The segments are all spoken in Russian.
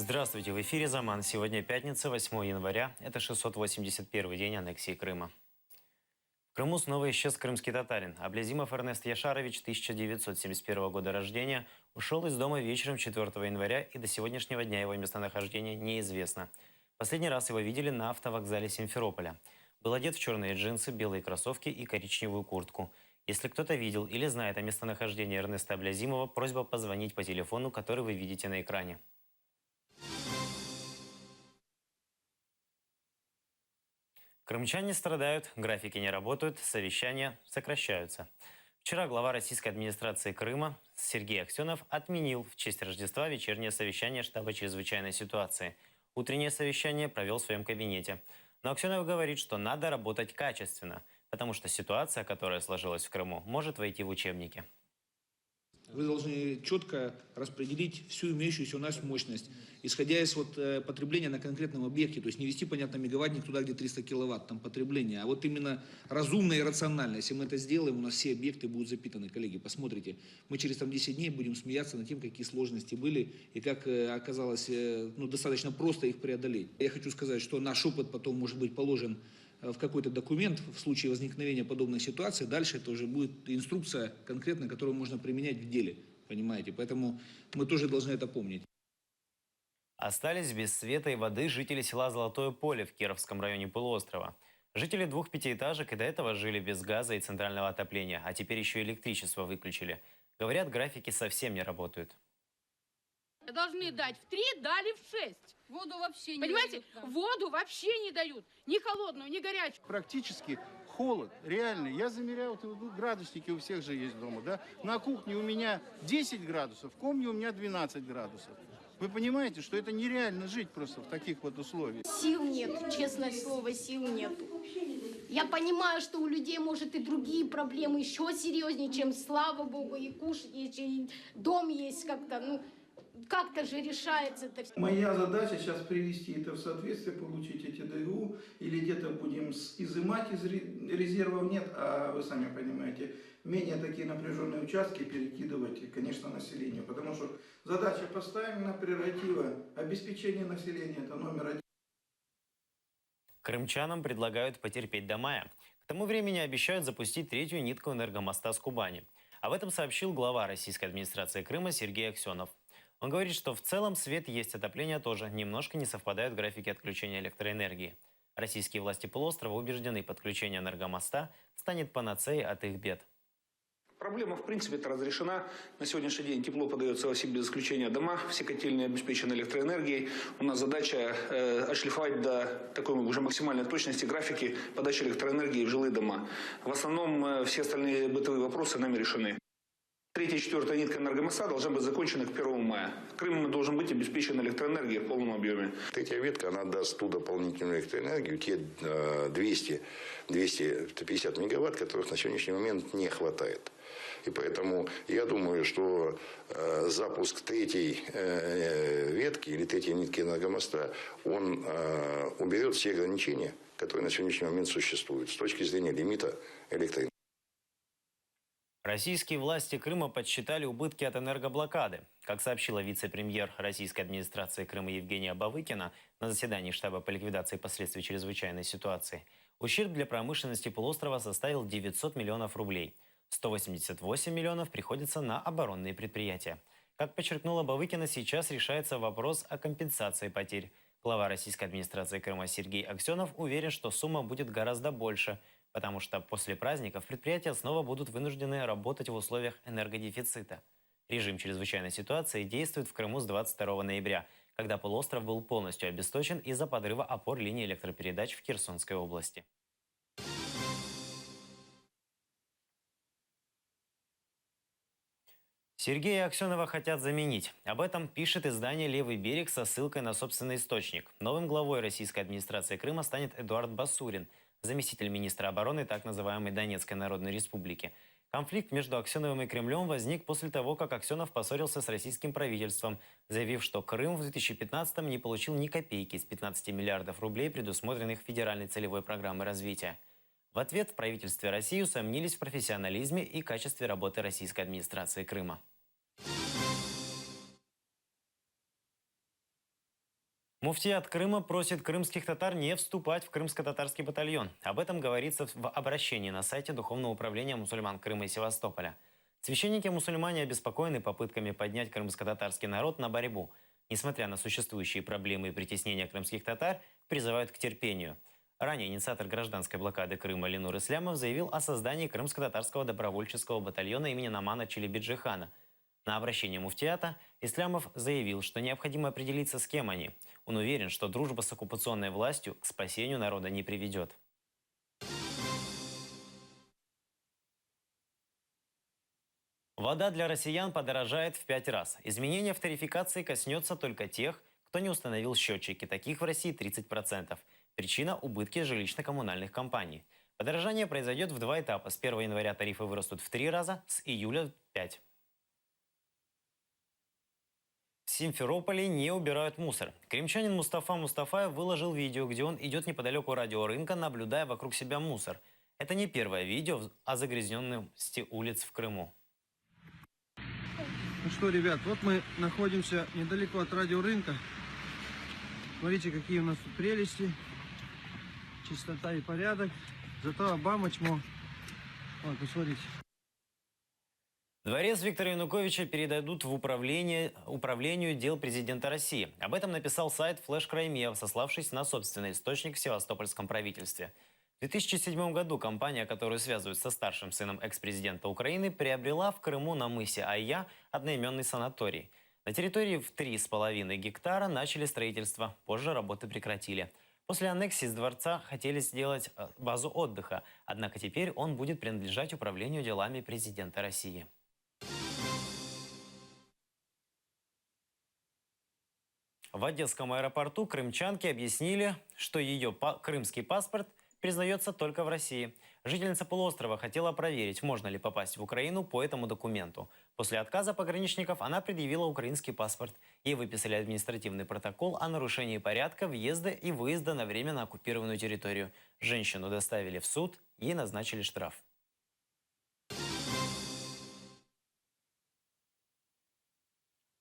Здравствуйте, в эфире «Заман». Сегодня пятница, 8 января. Это 681-й день аннексии Крыма. В Крыму снова исчез крымский татарин. Аблязимов Эрнест Яшарович, 1971 года рождения, ушел из дома вечером 4 января, и до сегодняшнего дня его местонахождение неизвестно. Последний раз его видели на автовокзале Симферополя. Был одет в черные джинсы, белые кроссовки и коричневую куртку. Если кто-то видел или знает о местонахождении Эрнеста Аблязимова, просьба позвонить по телефону, который вы видите на экране. Крымчане страдают, графики не работают, совещания сокращаются. Вчера глава российской администрации Крыма Сергей Аксенов отменил в честь Рождества вечернее совещание штаба чрезвычайной ситуации. Утреннее совещание провел в своем кабинете. Но Аксенов говорит, что надо работать качественно, потому что ситуация, которая сложилась в Крыму, может войти в учебники. Вы должны четко распределить всю имеющуюся у нас мощность, исходя из потребления на конкретном объекте. То есть не вести, понятно, мегаваттник туда, где 300 киловатт там потребление, а вот именно разумно и рационально. Если мы это сделаем, у нас все объекты будут запитаны. Коллеги, посмотрите, мы через 10 дней будем смеяться над тем, какие сложности были и как оказалось достаточно просто их преодолеть. Я хочу сказать, что наш опыт потом может быть положен в какой-то документ в случае возникновения подобной ситуации. Дальше это уже будет инструкция конкретно, которую можно применять в деле. Понимаете? Поэтому мы тоже должны это помнить. Остались без света и воды жители села Золотое Поле в Кировском районе полуострова. Жители 2 пятиэтажек и до этого жили без газа и центрального отопления, а теперь еще и электричество выключили. Говорят, графики совсем не работают. Должны дать в 3, дали в 6. Воду вообще не Понимаете? дают. Да. Воду вообще не дают. Ни холодную, ни горячую. Практически холод, реальный. Я замеряю, градусники у всех же есть дома, да? На кухне у меня 10 градусов, в комнате у меня 12 градусов. Вы понимаете, что это нереально жить просто в таких вот условиях? Сил нет, честное слово, сил нет. Я понимаю, что у людей, может, и другие проблемы еще серьезнее, чем, слава богу, и кушать есть, и дом есть как-то, как-то же решается это все. Моя задача сейчас привести это в соответствие, получить эти ДГУ, или где-то будем изымать из резервов, нет, а вы сами понимаете, менее такие напряженные участки перекидывать, конечно, населению, потому что задача поставлена, прерогатива обеспечения населения, это номер 1. Крымчанам предлагают потерпеть до мая. К тому времени обещают запустить 3-ю нитку энергомоста с Кубани. Об этом сообщил глава российской администрации Крыма Сергей Аксенов. Он говорит, что в целом свет есть, отопление тоже. Немножко не совпадают графики отключения электроэнергии. Российские власти полуострова убеждены, подключение энергомоста станет панацеей от их бед. Проблема, в принципе, это разрешена. На сегодняшний день тепло подается во все без исключения дома. Все котельные обеспечены электроэнергией. У нас задача отшлифовать до такой уже максимальной точности графики подачи электроэнергии в жилые дома. В основном все остальные бытовые вопросы нами решены. 3-я и 4-я нитка энергомоста должна быть закончена к 1 мая. Крым должен быть обеспечен электроэнергией в полном объеме. 3-я ветка, она даст ту дополнительную электроэнергию, те 200-250 мегаватт, которых на сегодняшний момент не хватает. И поэтому я думаю, что запуск 3-й ветки или 3-й нитки энергомоста, он уберет все ограничения, которые на сегодняшний момент существуют с точки зрения лимита электроэнергии. Российские власти Крыма подсчитали убытки от энергоблокады. Как сообщила вице-премьер российской администрации Крыма Евгения Бавыкина на заседании штаба по ликвидации последствий чрезвычайной ситуации, ущерб для промышленности полуострова составил 900 миллионов рублей. 188 миллионов приходится на оборонные предприятия. Как подчеркнула Бавыкина, сейчас решается вопрос о компенсации потерь. Глава российской администрации Крыма Сергей Аксенов уверен, что сумма будет гораздо больше, потому что после праздников предприятия снова будут вынуждены работать в условиях энергодефицита. Режим чрезвычайной ситуации действует в Крыму с 22 ноября, когда полуостров был полностью обесточен из-за подрыва опор линии электропередач в Херсонской области. Сергея Аксенова хотят заменить. Об этом пишет издание «Левый берег» со ссылкой на собственный источник. Новым главой российской администрации Крыма станет Эдуард Басурин, заместитель министра обороны так называемой Донецкой Народной Республики. Конфликт между Аксеновым и Кремлем возник после того, как Аксенов поссорился с российским правительством, заявив, что Крым в 2015-м не получил ни копейки из 15 миллиардов рублей, предусмотренных федеральной целевой программой развития. В ответ в правительстве России усомнились в профессионализме и качестве работы российской администрации Крыма. Муфтият Крыма просит крымских татар не вступать в крымско-татарский батальон. Об этом говорится в обращении на сайте Духовного управления мусульман Крыма и Севастополя. Священники-мусульмане обеспокоены попытками поднять крымско-татарский народ на борьбу. Несмотря на существующие проблемы и притеснения крымских татар, призывают к терпению. Ранее инициатор гражданской блокады Крыма Ленур Ислямов заявил о создании крымско-татарского добровольческого батальона имени Намана Челебиджи-хана. На обращение муфтиата Ислямов заявил, что необходимо определиться, с кем они. Он уверен, что дружба с оккупационной властью к спасению народа не приведет. Вода для россиян подорожает в 5 раз. Изменение в тарификации коснется только тех, кто не установил счетчики. Таких в России 30%. Причина – убытки жилищно-коммунальных компаний. Подорожание произойдет в 2 этапа. С 1 января тарифы вырастут в 3 раза, с июля – в 5. В Симферополе не убирают мусор. Крымчанин Мустафа Мустафаев выложил видео, где он идет неподалеку радиорынка, наблюдая вокруг себя мусор. Это не первое видео о загрязненности улиц в Крыму. Ну что, ребят, вот мы находимся недалеко от радиорынка. Смотрите, какие у нас тут прелести. Чистота и порядок. Зато Обама чмо. Вот, посмотрите. Дворец Виктора Януковича передадут в управлению дел президента России. Об этом написал сайт Flash Crimea, сославшись на собственный источник в севастопольском правительстве. В 2007 году компания, которую связывают со старшим сыном экс-президента Украины, приобрела в Крыму на мысе Айя одноименный санаторий. На территории в 3,5 гектара начали строительство, позже работы прекратили. После аннексии с дворца хотели сделать базу отдыха, однако теперь он будет принадлежать управлению делами президента России. В Одесском аэропорту крымчанке объяснили, что ее крымский паспорт признается только в России. Жительница полуострова хотела проверить, можно ли попасть в Украину по этому документу. После отказа пограничников она предъявила украинский паспорт. Ей выписали административный протокол о нарушении порядка въезда и выезда на временно оккупированную территорию. Женщину доставили в суд, ей назначили штраф.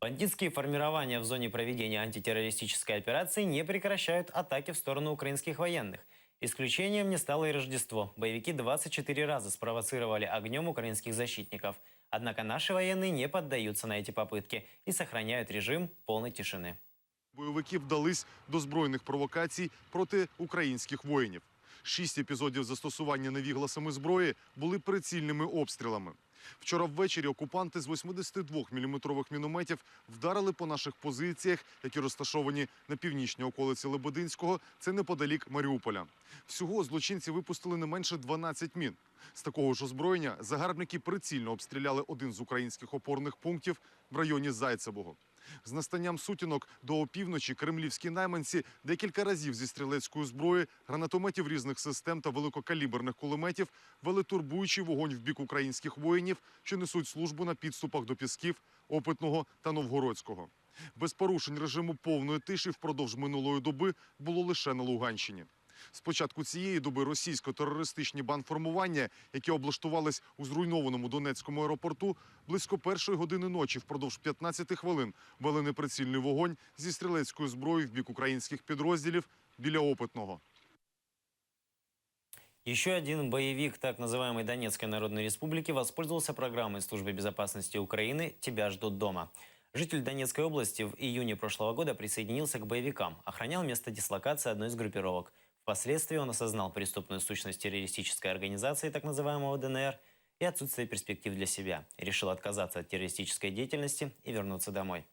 Бандитские формирования в зоне проведения антитеррористической операции не прекращают атаки в сторону украинских военных. Исключением не стало и Рождество. Боевики 24 раза спровоцировали огнем украинских защитников. Однако наши военные не поддаются на эти попытки и сохраняют режим полной тишины. Бойовики вдались до збройних провокацій проти українських воїнів. 6 епізодів застосування невігласами зброї були прицільними обстрілами. Вчора ввечері окупанти з 82-мм мінометів вдарили по наших позиціях, які розташовані на північній околиці Лебединського, це неподалік Маріуполя. Всього злочинці випустили не менше 12 мін. З такого ж озброєння загарбники прицільно обстріляли один з українських опорних пунктів в районі Зайцевого. З настанням сутінок до опівночі кремлівські найманці декілька разів зі стрілецької зброї, гранатометів різних систем та великокаліберних кулеметів вели турбуючий вогонь в бік українських воїнів, що несуть службу на підступах до Пісків, Опитного та Новгородського. Без порушень режиму повної тиші впродовж минулої доби було лише на Луганщині. З початку цієї доби російсько-терористичні бандформування, які облаштувались у зруйнованому Донецькому аеропорту, близько 1-ї години ночі впродовж 15 хвилин вели неприцільний вогонь зі стрілецької зброї в бік українських підрозділів біля Опитного. Еще один боевик так называемой Донецкой Народной Республики воспользовался программой Службы безопасности Украины «Тебя ждут дома». Житель Донецкой области в июне прошлого года присоединился к боевикам, охранял место дислокации одной из группировок. Впоследствии он осознал преступную сущность террористической организации, так называемого ДНР, и отсутствие перспектив для себя. Решил отказаться от террористической деятельности и вернуться домой.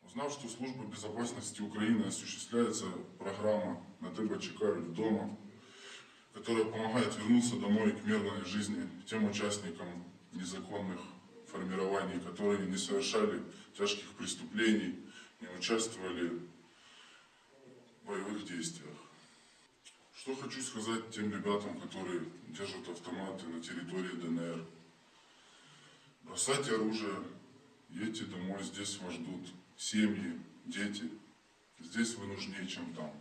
Узнав, что Служба безопасности Украины осуществляется программа «На тебя чекают дома», которая помогает вернуться домой к мирной жизни тем участникам незаконных формирований, которые не совершали тяжких преступлений, не участвовали в боевых действиях. Что хочу сказать тем ребятам, которые держат автоматы на территории ДНР. Бросайте оружие, едьте домой, здесь вас ждут семьи, дети. Здесь вы нужнее, чем там.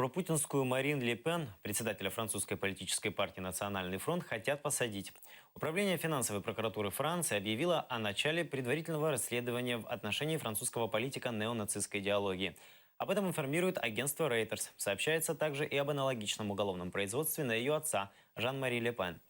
Пропутинскую Марин Ле Пен, председателя французской политической партии «Национальный фронт», хотят посадить. Управление финансовой прокуратуры Франции объявило о начале предварительного расследования в отношении французского политика неонацистской идеологии. Об этом информирует агентство Reuters. Сообщается также и об аналогичном уголовном производстве на ее отца Жан-Мари Ле Пен.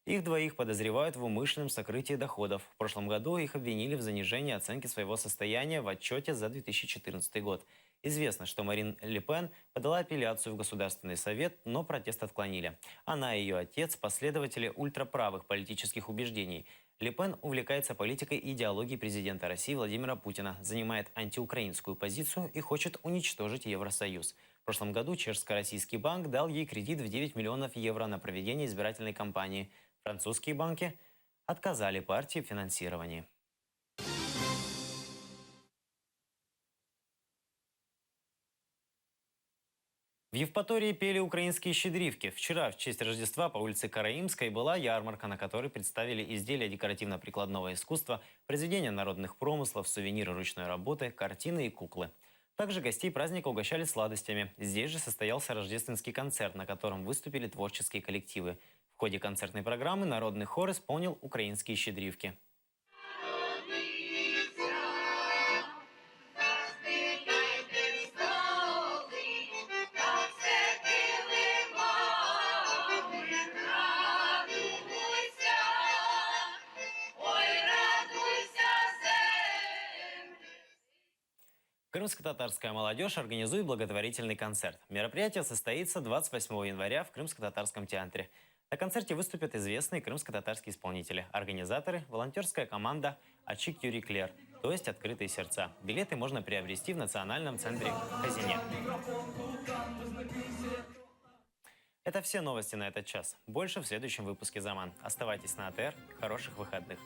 Их двоих подозревают в умышленном сокрытии доходов. В прошлом году их обвинили в занижении оценки своего состояния в отчете за 2014 год. Известно, что Марин Ле Пен подала апелляцию в Государственный совет, но протест отклонили. Она и ее отец – последователи ультраправых политических убеждений. Ле Пен увлекается политикой и идеологией президента России Владимира Путина, занимает антиукраинскую позицию и хочет уничтожить Евросоюз. В прошлом году Чешско-Российский банк дал ей кредит в 9 миллионов евро на проведение избирательной кампании. Французские банки отказали партии в финансировании. В Евпатории пели украинские щедрівки. Вчера в честь Рождества по улице Караимской была ярмарка, на которой представили изделия декоративно-прикладного искусства, произведения народных промыслов, сувениры ручной работы, картины и куклы. Также гостей праздника угощали сладостями. Здесь же состоялся рождественский концерт, на котором выступили творческие коллективы. В ходе концертной программы народный хор исполнил украинские щедрівки. Крымско-татарская молодежь организует благотворительный концерт. Мероприятие состоится 28 января в Крымско-татарском театре. На концерте выступят известные крымско-татарские исполнители, организаторы, волонтерская команда «Ачик Юрий Клер», то есть «Открытые сердца». Билеты можно приобрести в Национальном центре «Казине». Это все новости на этот час. Больше в следующем выпуске «Заман». Оставайтесь на АТР. Хороших выходных.